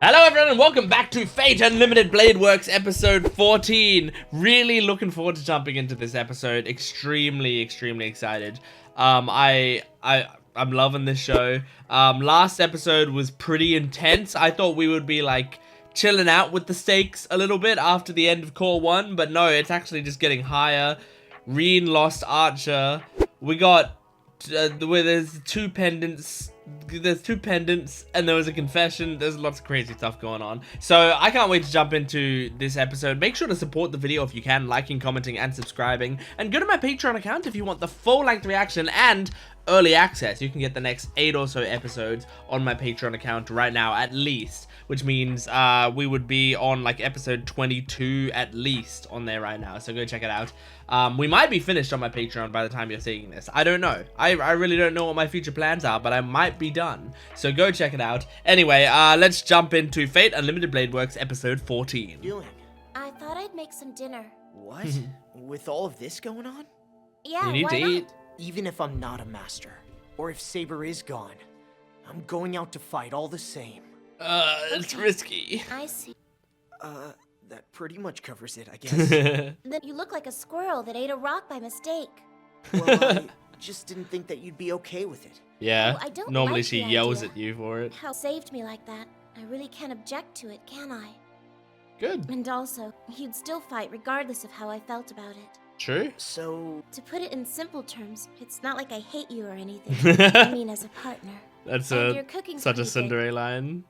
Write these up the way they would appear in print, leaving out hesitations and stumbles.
Hello everyone and welcome back to Fate Unlimited Blade Works episode 14. Really looking forward to jumping into this episode. Extremely excited. I'm loving this show. Last episode was pretty intense. I thought we would be like chilling out with the stakes a little bit after the end of Core 1, but no, it's actually just getting higher. Reen lost Archer. We got where there's two pendants and there was a confession. There's lots of crazy stuff going on, so I can't wait to jump into this episode. Make sure to support the video if you can, liking, commenting, and subscribing, and go to my Patreon account if you want the full-length reaction and early access. You can get the next 8 or so episodes on my Patreon account right now at least, which means we would be on like episode 22 at least on there right now, so go check it out. We might be finished on my Patreon by the time you're seeing this. I don't know. I really don't know what my future plans are, but I might be done. So go check it out. Anyway, let's jump into Fate Unlimited Blade Works episode 14. Doing? I thought I'd make some dinner. What? With all of this going on? Yeah, You need why to not? eat. Even if I'm not a master, or if Saber is gone, I'm going out to fight all the same. It's risky. I see. That pretty much covers it, I guess. Then you look like a squirrel that ate a rock by mistake. Well, I just didn't think that you'd be okay with it. Yeah, Oh, I don't normally like she the yells idea. at you for it. How saved me like that. I really can't object to it, can I? Good. And also, you'd still fight regardless of how I felt about it. True. So, To put it in simple terms, it's not like I hate you or anything. I mean, as a partner. That's And your cooking's such a pretty good. Cinderella line.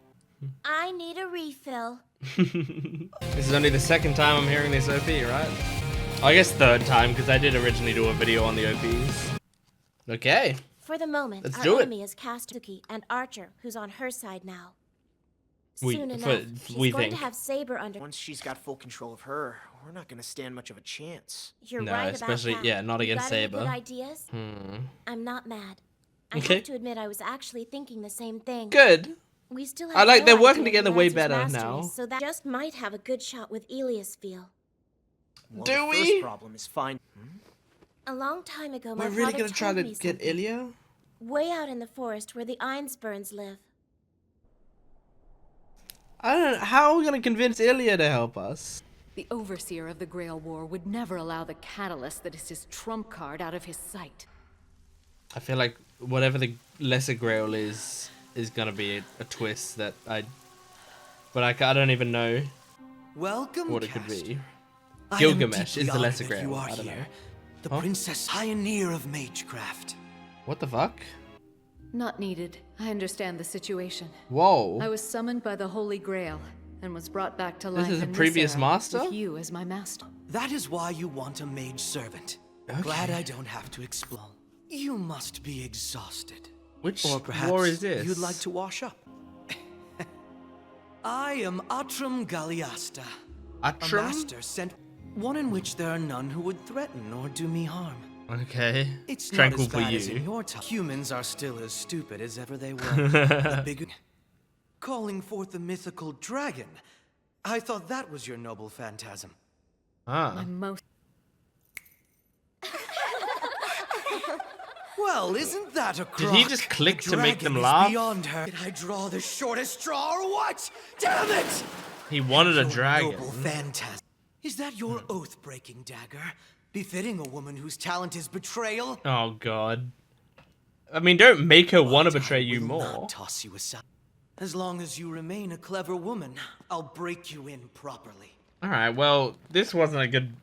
I need a refill. This is only the second time I'm hearing this OP, right? I guess third time, because I did originally do a video on the OPs. Okay. For the moment, Let's our do it. enemy is Kastuki and Archer, who's on her side now. We- Soon for- enough, she's we going think. to have Saber under. once she's got full control of her, we're not gonna stand much of a chance. You're No, right especially- about that. yeah, not You against got any Saber. Good ideas? I'm not mad. I Okay. have to admit, I was actually thinking the same thing. Good. We still have I like no they're working idea together who way Answer's better master now. is, so that just might have a good shot with Elias feel. Well, Do the we? first problem is find. A long time ago, my We're really father gonna try told to me get something. Ilya? Way out in the forest where the Einsburns live. I don't know. How are we gonna convince Ilya to help us? The overseer of the Grail War would never allow the catalyst that is his trump card out of his sight. I feel like whatever the lesser grail is gonna be a twist that but I don't even know Welcome, what it could Caster. be. I am Gilgamesh deeply is the honored lesser that grail. You are I don't know. here, the Huh? princess pioneer of magecraft. What the fuck? Not needed. I understand the situation. Whoa. I was summoned by the Holy Grail and was brought back to life is a in previous this era, master? with you as my master. That is why you want a mage servant. Okay. Glad I don't have to explain. You must be exhausted. Which Or perhaps war is this? you'd like to wash up. I am Atrum Galliasta, a Atrum? master sent, one in which there are none who would threaten or do me harm. Okay. It's Tranquil not for as bad as in you. your time. Humans are still as stupid as ever they were. The bigger... Calling forth the mythical dragon. I thought that was your noble phantasm. Ah. My most Well, isn't that a Did crock? he just click The to make dragon them is laugh? Beyond her. Did I draw the shortest straw or what? Damn it! He wanted a Your dragon. Noble phantasm. Is that your oath-breaking dagger? Befitting a woman whose talent is betrayal? Oh god. I mean, don't make her want to But betray I you will more. not toss you aside. As long as you remain a clever woman, I'll break you in properly. Alright, well, this wasn't a good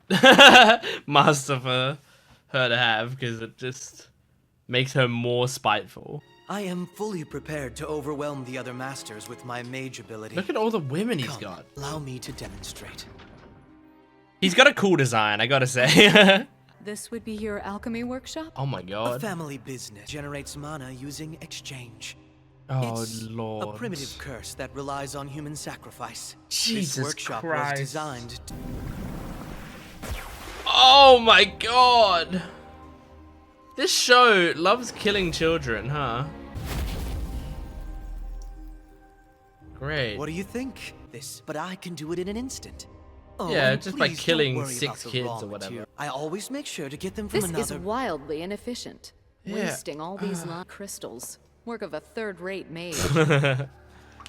master for her to have, because it just makes her more spiteful. I am fully prepared to overwhelm the other masters with my mage ability. Look at all the women he's Come, got. allow me to demonstrate. He's got a cool design, I gotta say. This would be your alchemy workship? Oh my A god. family business generates mana using exchange. Oh It's lord. a primitive curse that relies on human sacrifice. Jesus this workshop Christ. was designed to... Oh my god. This show loves killing children, huh? Great. What do you think? This, but I can do it in an instant. Oh, Yeah, and just by please don't killing worry 6 about the kids raw or whatever. material. I always make sure to get them from This is another. wildly inefficient. Yeah. Wasting all these crystals. Work of a third-rate mage.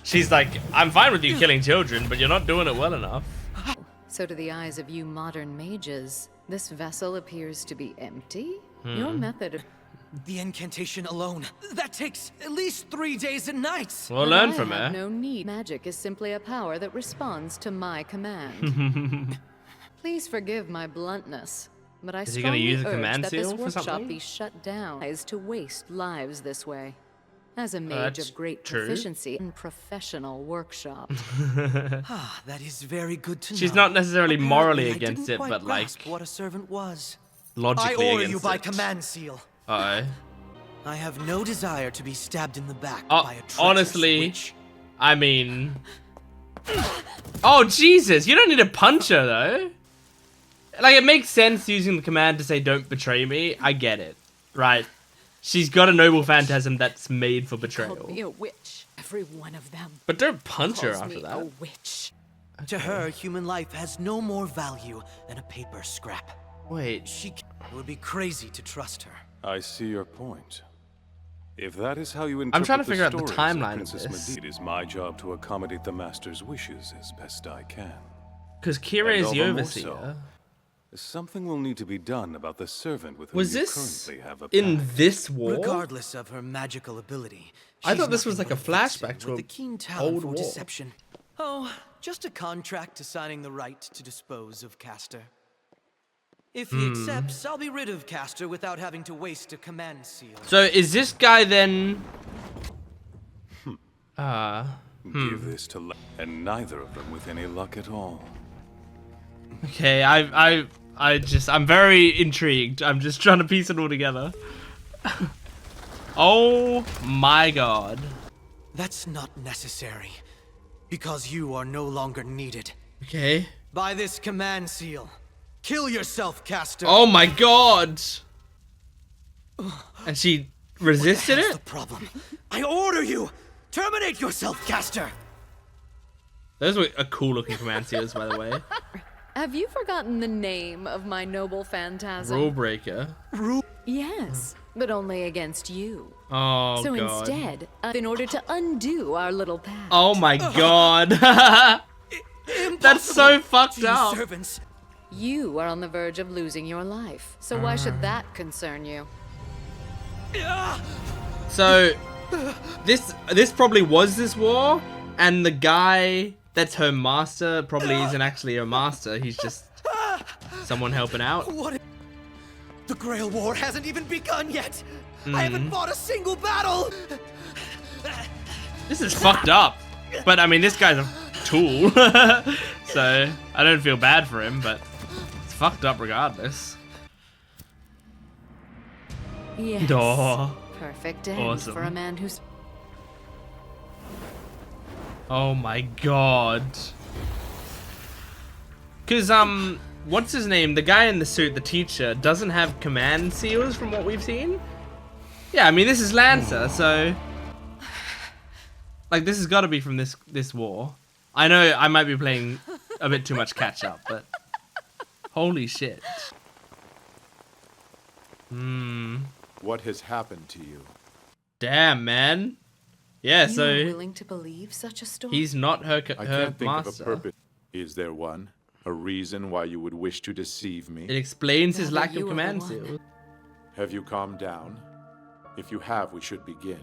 She's like, I'm fine with you killing children, but you're not doing it well enough. So to the eyes of you modern mages, this vessel appears to be empty? Your method of... The incantation alone, that takes at least 3 days and nights. We'll But learn I from have her. no need. Magic is simply a power that responds to my command. Please forgive my bluntness, but I Is he gonna strongly use a urge command that this seal for workshop something? be shut down is to waste lives this way. As a mage that's of great true. proficiency in professional workshop. Ah, that is very good to know. She's not necessarily morally Apparently, I against didn't it, quite but like grasp what a servant was. I logically order against you by it. command seal. Uh-oh. I have no desire to be stabbed in the back Oh, by a treacherous honestly, witch. I mean... Oh, Jesus! You don't need to punch her, though. Like, it makes sense using the command to say, don't betray me. I get it. Right. She's got a noble phantasm that's made for Called betrayal. me a witch, every one of them. But don't punch her Calls after me that. a witch. To her, human life has no more value than a paper scrap. Wait. It would be crazy to trust her. I see your point. If that is how you interpret trying to figure out the stories timeline of Princess this. Medivh, it is my job to accommodate the Master's wishes as best I can. Because Kira And is all the the more overseer. so. Something will need to be done about the servant with whom Was you this currently have a in pact. this war? Regardless of her magical ability, I thought she's this was nothing like a but vixen flashback to with a the keen talent old for war. deception. Oh, just a contract assigning the right to dispose of Castor. If he accepts, I'll be rid of Castor without having to waste a command seal. So is this guy then... Give this to and neither of them with any luck at all. Okay, I'm very intrigued. I'm just trying to piece it all together. Oh my god. That's not necessary, because you are no longer needed. Okay. By this command seal, kill yourself, Castor. Oh my god. And she resisted That's it? the problem. I order you, terminate yourself, Castor. Those were a cool looking command seals, by the way. Have you forgotten the name of my noble phantasm? Rule breaker. Yes, but only against you. Oh So god. instead, in order to undo our little pact, Oh my god. That's so fucked To you up. servants, you are on the verge of losing your life. So why should that concern you? So this probably was this war, and the guy that's her master probably isn't actually her master. He's just someone helping out. what? The Grail War hasn't even begun yet. I haven't fought a single battle. This is fucked up. But I mean, this guy's a tool, so I don't feel bad for him. But it's fucked up regardless. Yes. Oh, Perfect end Awesome. for a man who's... oh my god. Cause what's his name? The guy in the suit, the teacher, doesn't have command seals from what we've seen. Yeah, I mean this is Lancer, so like this has got to be from this war. I know I might be playing a bit too much catch up, but holy shit. What has happened to you? Damn, man. Yeah, You so are willing to believe such a story? he's not her I her can't think master. of a purpose. Is there one? A reason why you would wish to deceive me? It explains his Rather lack you of are the command one. seals. Have you calmed down? If you have, we should begin.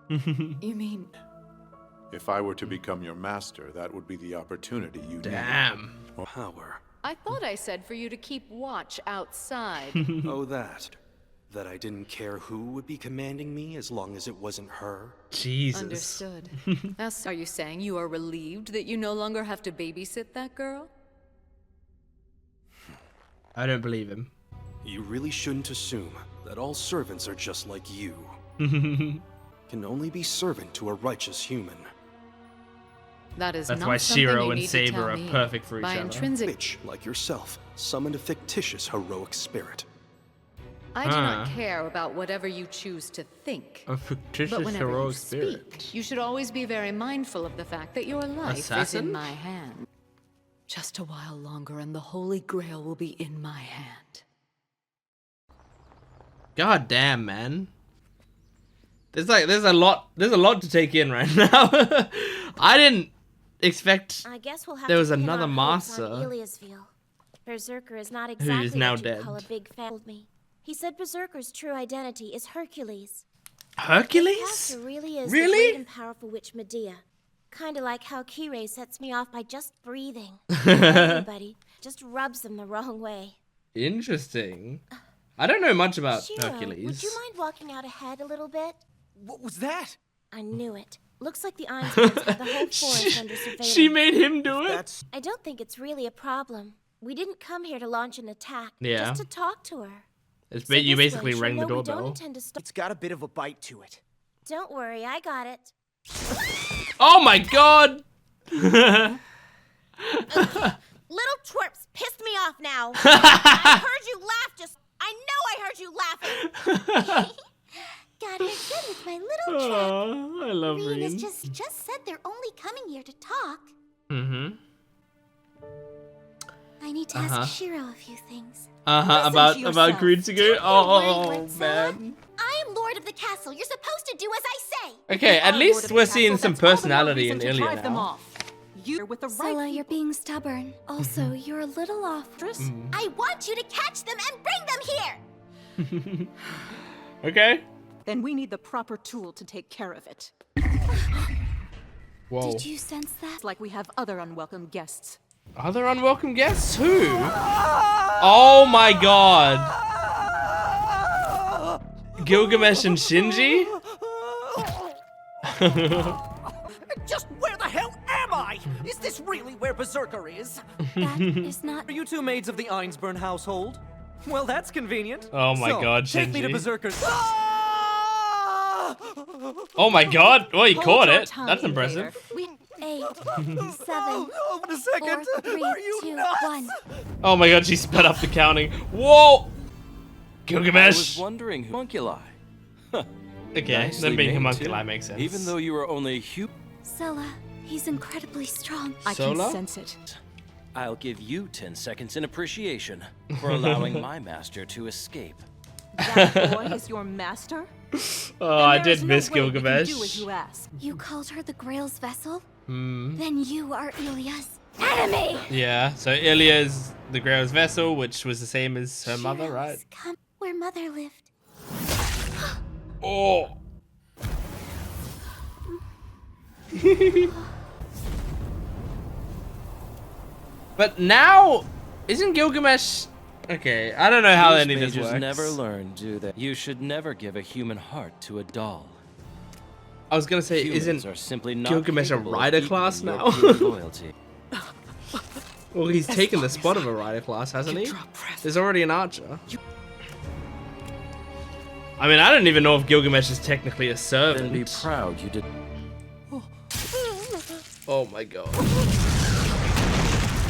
You mean... If I were to become your master, that would be the opportunity you Damn. need. Power. I thought I said for you to keep watch outside. Oh, that. That I didn't care who would be commanding me as long as it wasn't her. Jesus. Understood. Now, are you saying you are relieved that you no longer have to babysit that girl? I don't believe him. You really shouldn't assume that all servants are just like you. Can only be servant to a righteous human. That is That's not why something Shiro you and need to Saber tell are me. perfect for each By other. intrinsic... Bitch, like yourself, summoned a fictitious heroic spirit. I do not Huh. care about whatever you choose to think. A fictitious But whenever you heroic speak, spirit. you should always be very mindful of the fact that your life is Assassin? in my hand. Just a while longer and the Holy Grail will be in my hand. God damn, man. there's a lot to take in right now. I didn't expect I guess we'll have there to was pin another our hopes on master Iliasville. Berserker is not exactly who's now what you'd dead. call a big fan. He said Berserker's true identity is Hercules. Hercules? Caster really is Really? the great and powerful witch Medea. Kinda like how Kirei sets me off by just breathing. Everybody just rubs them the wrong way. Interesting. I don't know much about Shiro, Hercules. would you mind walking out ahead a little bit? What was that? I knew it. Looks like the Einsteins have the whole forest under surveillance. She made him do it? That's I don't think it's really a problem. We didn't come here to launch an attack. Yeah. Just to talk to her. It's So you this basically way, she'll rang the know we don't doorbell. intend to stop. It's got a bit of a bite to it. Don't worry, I got it. Oh my god! Little twerps pissed me off now. I heard you laugh I know I heard you laughing. Got her good with my little trap. Oh, I love Reen has Reen. just said they're only coming here to talk. Mm-hmm. I need to ask Shiro a few things. Listen to About yourself. Kurutsugu? Oh, Fragrance, man. I am lord of the castle. You're supposed to do as I say. Okay, at Lord least of we're the seeing castle, some that's all the more personality in reason to Ilya drive them now. off. You're with the Scylla, right you're being stubborn. Also, you're a little off. I want you to catch them and bring them here. Okay. Then we need the proper tool to take care of it. Whoa. Did you sense that? It's like we have other unwelcome guests. Other unwelcome guests? Who? Oh my god. Gilgamesh and Shinji? Just where the hell am I? Is this really where Berserker is? That is not. Are you two maids of the Einsburn household? Well, that's convenient. Oh my So, god, take me to Shinji. Berserker's. Oh my god. Oh, he Hold caught your it. tongue, That's invader. impressive. We 8, 7, Oh, wait a second. 4, 3, Are you 2, nuts? 1. Oh my god, she sped up the counting. Whoa! I was Gilgamesh. wondering, homunculi. Okay, Nicely then being made, homunculi too. makes sense. Even though you are only human, Scylla, he's incredibly strong. I Solo? can sense it. I'll give you 10 seconds in appreciation for allowing my master to escape. That boy is your master? Oh, I Then there did is no miss way we can Gilgamesh. do as you ask. You called her the Grail's vessel? Hmm. Then you are Ilya's enemy! Yeah, so Ilya's the Grail's vessel, which was the same as her mother, right? Shiro's come where mother lived. Oh! But now, isn't Gilgamesh... Okay, I don't know how These any of this mages works. never learn, do they? You should never give a human heart to a doll. I was gonna say, Humans isn't are simply not Gilgamesh a capable of rider equaling class your now? pure loyalty. Well, he's taken the spot of a rider class, hasn't he? There's already an archer. I mean, I don't even know if Gilgamesh is technically a servant. Then be proud you did. Oh my god.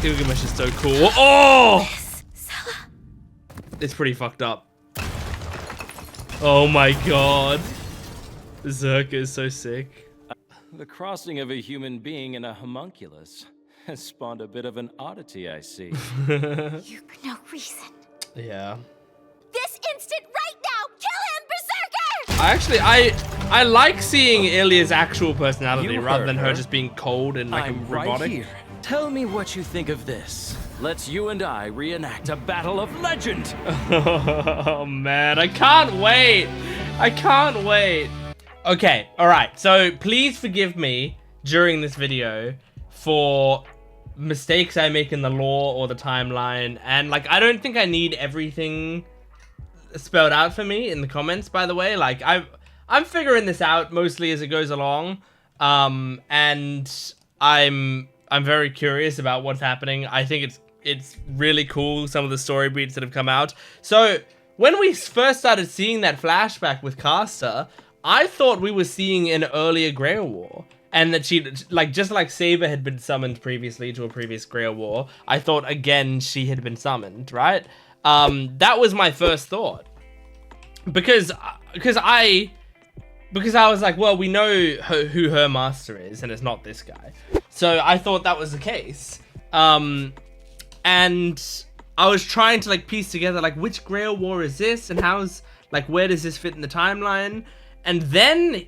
Gilgamesh is so cool. Oh! It's pretty fucked up. Oh my god. Berserker is so sick. The crossing of a human being and a homunculus has spawned a bit of an oddity, I see. You for no reason. Yeah. This instant, right now! Kill him, Berserker! I like seeing Ilya's actual personality You rather heard than her her. just being cold and like I'm a robotic. right here. Tell me what you think of this. Let's you and I reenact a battle of legend. Oh man, I can't wait. I can't wait. Okay, alright, so please forgive me during this video for mistakes I make in the lore or the timeline, and like I don't think I need everything spelled out for me in the comments, by the way. Like I'm figuring this out mostly as it goes along, and I'm very curious about what's happening. I think it's really cool, some of the story beats that have come out. So when we first started seeing that flashback with Caster, I thought we were seeing an earlier Grail War, and that she, like, just like Saber had been summoned previously to a previous Grail War, I thought again she had been summoned, right? That was my first thought, because I was like, well, we know who her master is, and it's not this guy. So I thought that was the case. And I was trying to like piece together like which Grail War is this, and how's like where does this fit in the timeline? And then,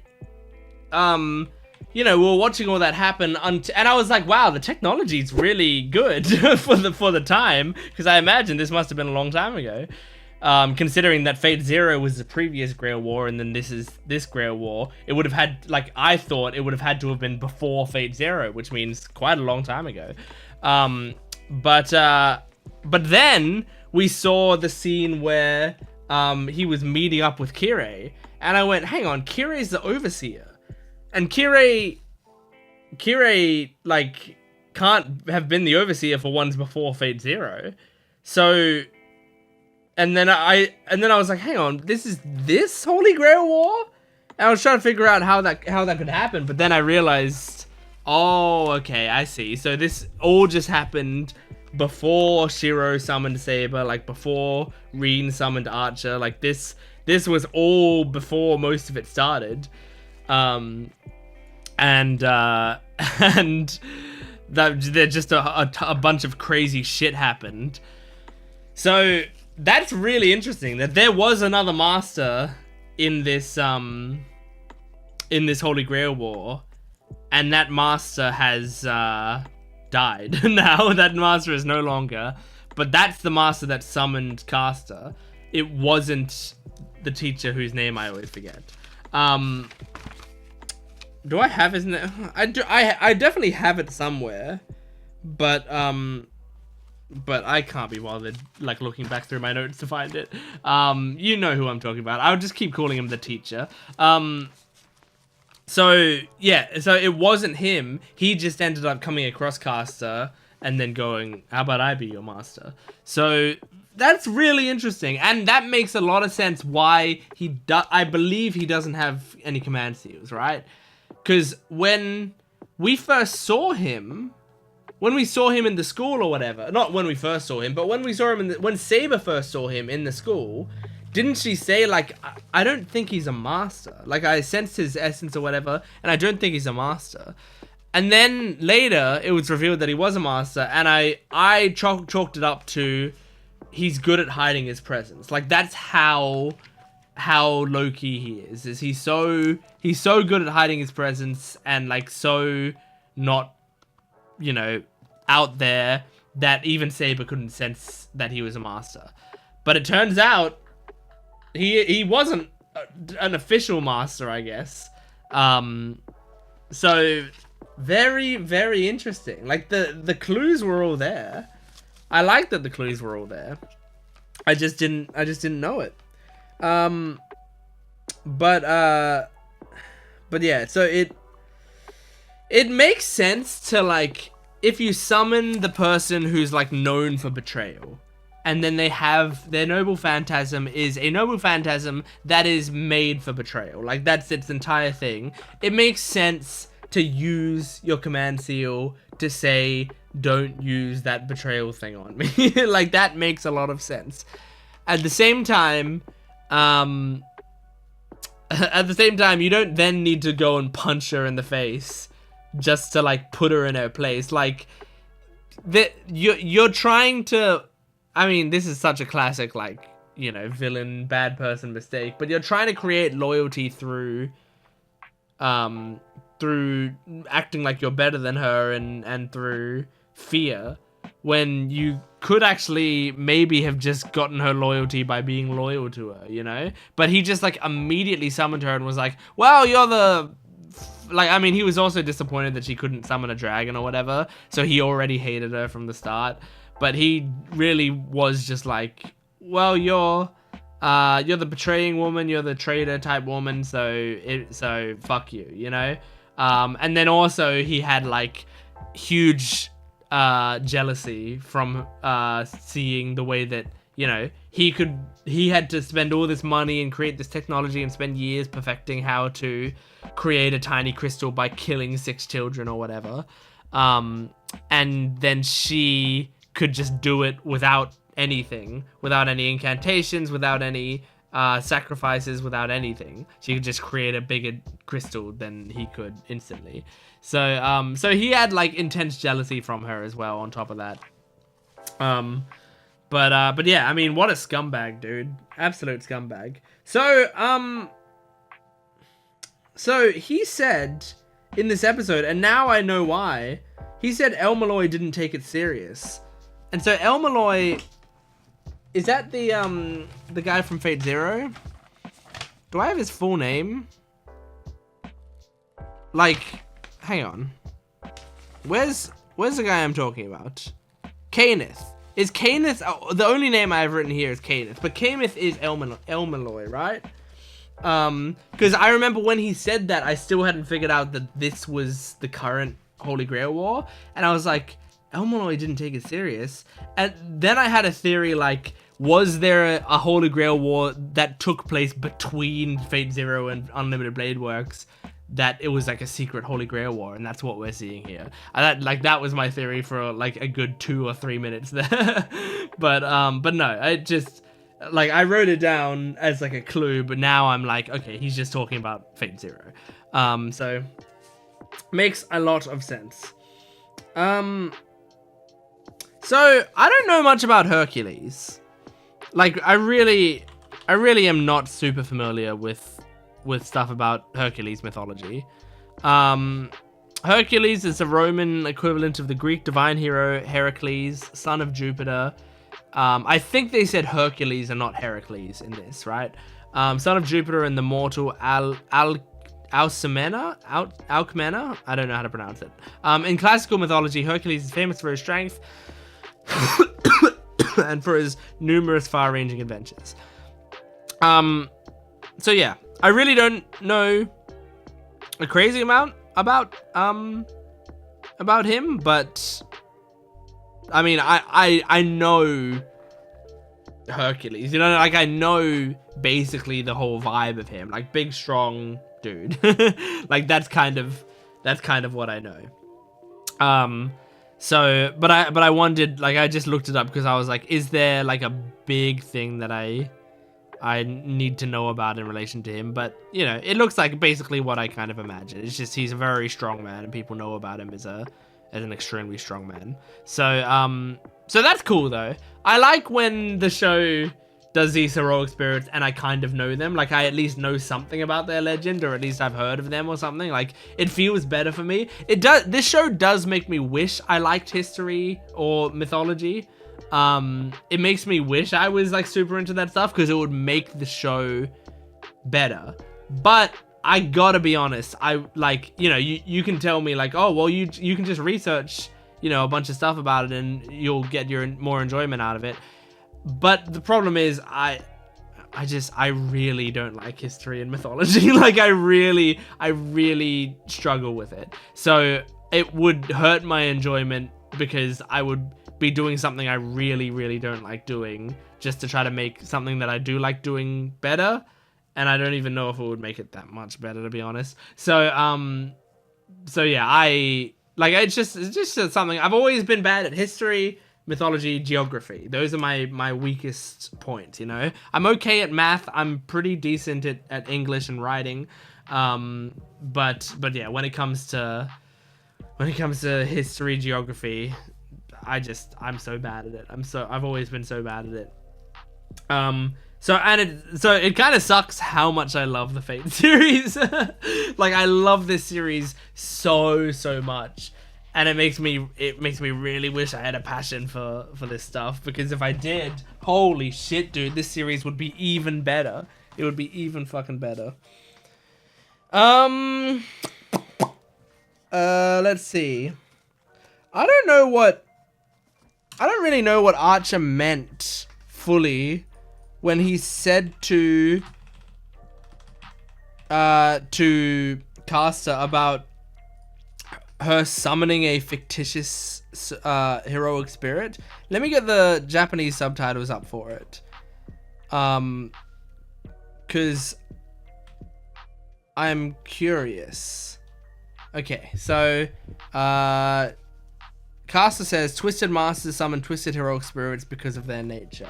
you know, we were watching all that happen, and I was like, wow, the technology's really good for the time, because I imagine this must have been a long time ago. Considering that Fate Zero was the previous Grail War, and then this is this Grail War, it would have had, like, I thought it would have had to have been before Fate Zero, which means quite a long time ago. But then we saw the scene where he was meeting up with Kirei, and I went, hang on, Kirei's the Overseer. And Kirei, like, can't have been the Overseer for ones before Fate Zero. So, and then I was like, hang on, this is this Holy Grail War? And I was trying to figure out how that could happen, but then I realized, oh, okay, I see. So this all just happened before Shiro summoned Saber, like before Rin summoned Archer. Like this was all before most of it started. And that just a bunch of crazy shit happened. So that's really interesting that there was another master in this Holy Grail War, and that master has died. Now that master is no longer, but that's the master that summoned Caster. It wasn't the teacher whose name I always forget. Do I have his name? I definitely have it somewhere, but I can't be bothered like looking back through my notes to find it. You know who I'm talking about. I'll just keep calling him the teacher. So yeah, so it wasn't him. He just ended up coming across Caster and then going, "How about I be your master?" So that's really interesting, and that makes a lot of sense why I believe he doesn't have any command seals, right? Because when we first saw him, when we saw him in the school or whatever, not when we first saw him, but when we saw him when Saber first saw him in the school, didn't she say, like, I don't think he's a master. Like, I sensed his essence or whatever, and I don't think he's a master. And then later, it was revealed that he was a master, and I chalked it up to he's good at hiding his presence. Like, that's how low-key he is he's so good at hiding his presence and, like, so not, you know, out there that even Saber couldn't sense that he was a master. But it turns out he wasn't an official master, I guess. So very, very interesting. Like, the clues were all there. I like that the clues were all there. I just didn't know it. But yeah, so it makes sense to, like, if you summon the person who's, like, known for betrayal, and then they have their noble phantasm is a noble phantasm that is made for betrayal. Like, that's its entire thing. It makes sense to use your command seal to say, don't use that betrayal thing on me. Like, that makes a lot of sense. At the same time, you don't then need to go and punch her in the face just to, like, put her in her place. Like, you're trying to, I mean, this is such a classic, like, you know, villain, bad person mistake, but you're trying to create loyalty through acting like you're better than her and through fear, when you could actually maybe have just gotten her loyalty by being loyal to her, you know? But he just, like, immediately summoned her and was like, well, you're the... Like, I mean, he was also disappointed that she couldn't summon a dragon or whatever, so he already hated her from the start. But he really was just like, well, you're the betraying woman, you're the traitor type woman, so fuck you, you know? And then also he had, like, huge jealousy from seeing the way that, you know, he had to spend all this money and create this technology and spend years perfecting how to create a tiny crystal by killing 6 children or whatever. And then she could just do it without anything, without any incantations, without any sacrifices, without anything. She could just create a bigger crystal than he could instantly. So he had, like, intense jealousy from her as well on top of that. But yeah, I mean, what a scumbag, dude. Absolute scumbag. So, So he said in this episode, and now I know why, he said El Malloy didn't take it serious. And so El Malloy, is that the guy from Fate Zero? Do I have his full name? Like, hang on. Where's the guy I'm talking about? Cainith. Is Cainith, the only name I have written here is Cainith, but Cainith is El Malloy, right? Because I remember when he said that, I still hadn't figured out that this was the current Holy Grail War, and I was like, El Malloy didn't take it serious. And then I had a theory, like, was there a Holy Grail War that took place between Fate Zero and Unlimited Blade Works, that it was like a secret Holy Grail War, and that's what we're seeing here. That was my theory for like a good 2 or 3 minutes there. but no, I just, like, I wrote it down as like a clue, but now I'm like, okay, he's just talking about Fate Zero. So makes a lot of sense. So I don't know much about Hercules. Like, I really am not super familiar with stuff about Hercules mythology. Hercules is a Roman equivalent of the Greek divine hero Heracles, son of Jupiter. I think they said Hercules and not Heracles in this, right? Son of Jupiter and the mortal Alcmena? I don't know how to pronounce it. In classical mythology, Hercules is famous for his strength and for his numerous far-ranging adventures. So yeah, I really don't know a crazy amount about him, but I mean, I know Hercules, you know, like, I know basically the whole vibe of him, like, big, strong dude. Like, that's kind of what I know. So, but I wondered, like, I just looked it up because I was like, is there like a big thing that I need to know about in relation to him? But, you know, it looks like basically what I kind of imagined. It's just he's a very strong man, and people know about him as an extremely strong man. So so that's cool though. I like when the show does these heroic spirits and I kind of know them. Like, I at least know something about their legend, or at least I've heard of them or something. Like, it feels better for me. This show does make me wish I liked history or mythology. It makes me wish I was like super into that stuff, because it would make the show better. But I gotta be honest, I, like, you know, you can tell me like, oh well, you can just research, you know, a bunch of stuff about it and you'll get more enjoyment out of it. But the problem is I really don't like history and mythology. Like, I really struggle with it. So it would hurt my enjoyment, because I would be doing something I really don't like doing, just to try to make something that I do like doing better. And I don't even know if it would make it that much better, to be honest. So yeah, it's just something. I've always been bad at history, mythology, geography. Those are my weakest points, you know. I'm okay at math. I'm pretty decent at English and writing. But yeah, when it comes to history, geography, I'm so bad at it. I've always been so bad at it. So it kind of sucks how much I love the Fate series. Like, I love this series so much, and it makes me really wish I had a passion for this stuff, because if I did, holy shit, dude, this series would be even better. It would be even fucking better. Let's see. I don't really know what Archer meant fully when he said to Caster about her summoning a fictitious heroic spirit. Let me get the Japanese subtitles up for it. Cause I'm curious. Okay, so Caster says twisted masters summon twisted heroic spirits because of their nature.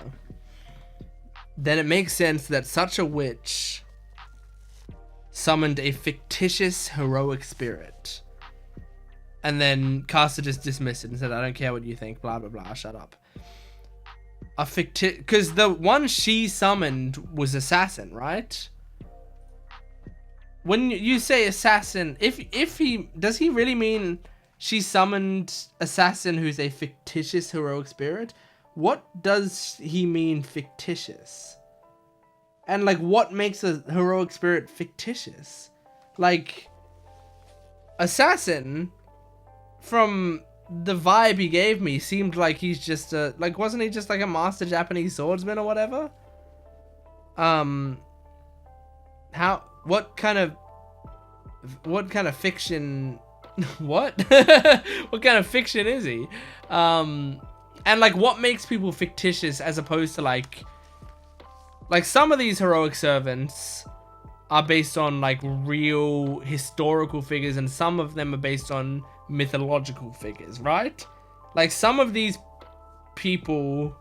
Then it makes sense that such a witch summoned a fictitious heroic spirit. And then Caster just dismissed it and said, I don't care what you think, blah, blah, blah, shut up. Because the one she summoned was Assassin, right? when you say assassin, if he does he really mean she summoned assassin who's a fictitious heroic spirit? What does he mean fictitious? And like, what makes a heroic spirit fictitious? Like, assassin, from the vibe he gave me, seemed like he's just a, like, wasn't he just like a master Japanese swordsman or whatever? What kind of fiction, what? What kind of fiction is he? And like, what makes people fictitious as opposed to like some of these heroic servants are based on like real historical figures, and some of them are based on mythological figures, right? Like, some of these people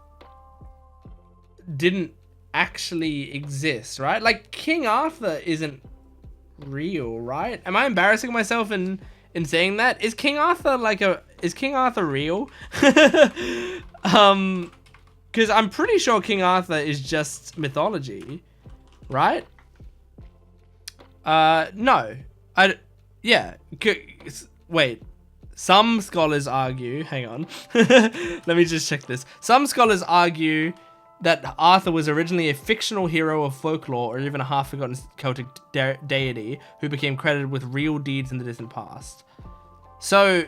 didn't actually exist, right? Like, King Arthur isn't real, right? Am I embarrassing myself in saying that? Is King Arthur real? Because I'm pretty sure King Arthur is just mythology, right? No. Wait. Some scholars argue, hang on. Let me just check this. Some scholars argue that Arthur was originally a fictional hero of folklore, or even a half-forgotten Celtic deity who became credited with real deeds in the distant past. So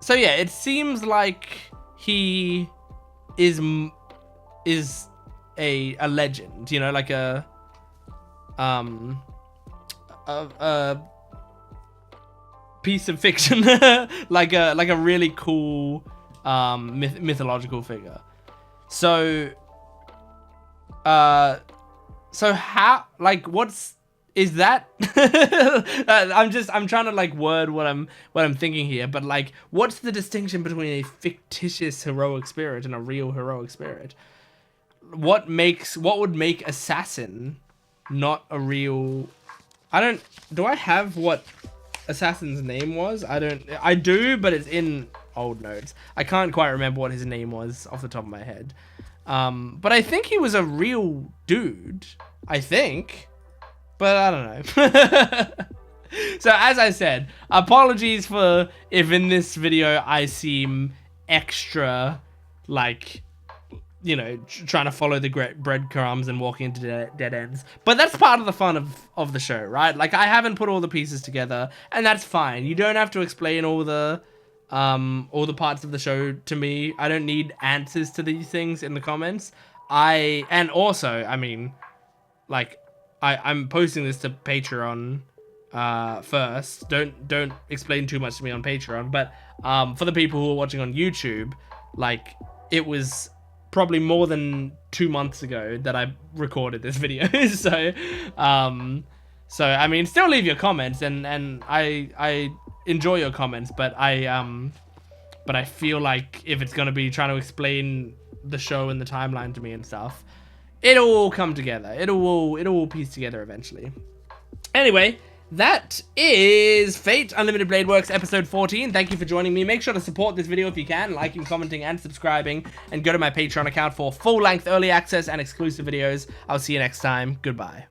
yeah, it seems like he is a legend, you know, like a piece of fiction, like a really cool mythological figure. So how, like, is that I'm trying to like word what I'm thinking here, but like, what's the distinction between a fictitious heroic spirit and a real heroic spirit? What would make assassin not a real? Do I have what assassin's name was? I do, but it's in old notes. I can't quite remember what his name was off the top of my head. But I think he was a real dude, I think. But I don't know. So as I said, apologies for if in this video I seem extra, like, you know, trying to follow the breadcrumbs and walking into dead ends. But that's part of the fun of the show, right? Like, I haven't put all the pieces together, and that's fine. You don't have to explain all the parts of the show to me. I don't need answers to these things in the comments. And also, I mean, like, I'm posting this to Patreon first. Don't explain too much to me on Patreon, but for the people who are watching on YouTube, like, it was probably more than 2 months ago that I recorded this video. So I mean, still leave your comments, and I enjoy your comments, but I feel like if it's gonna be trying to explain the show and the timeline to me and stuff, it'll all come together. It'll all piece together eventually. Anyway, that is Fate Unlimited Blade Works episode 14. Thank you for joining me. Make sure to support this video if you can, liking, commenting, and subscribing, and go to my Patreon account for full-length early access and exclusive videos. I'll see you next time. Goodbye.